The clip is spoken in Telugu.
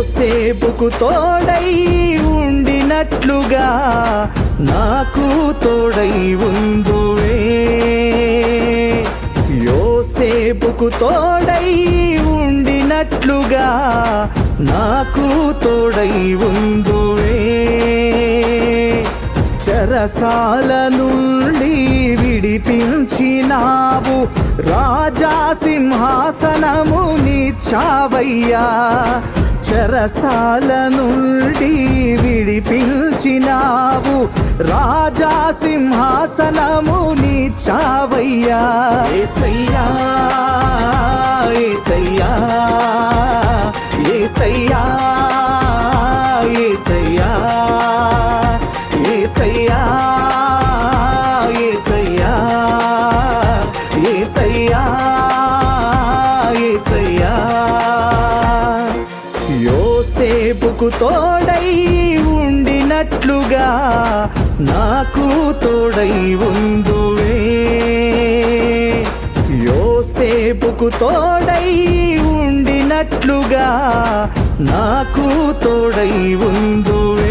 యోసేపుకు తోడై ఉండినట్లుగా నాకు తోడై ఉందువే. యోసేపుకు తోడై ఉండినట్లుగా నాకు తోడై ఉందువే. చెరసాల నుండి విడిపించినావు, రాజా సింహాసనము నీచావయ్యా. చెరసాల నుండి విడిపించినావు, రాజా సింహాసనము నీచావయ్యా. యేసయ్యా యేసయ్యా యేసయ్యా యేసయ్యా యేసయ్యా యేసయ్యా యేసయ్యా యేసయ్యా. యోసేపుకు తోడై ఉండినట్లుగా నాకు తోడై ఉందువే. యోసేపుకు తోడై ఉండినట్లుగా నాకు తోడై ఉందువే.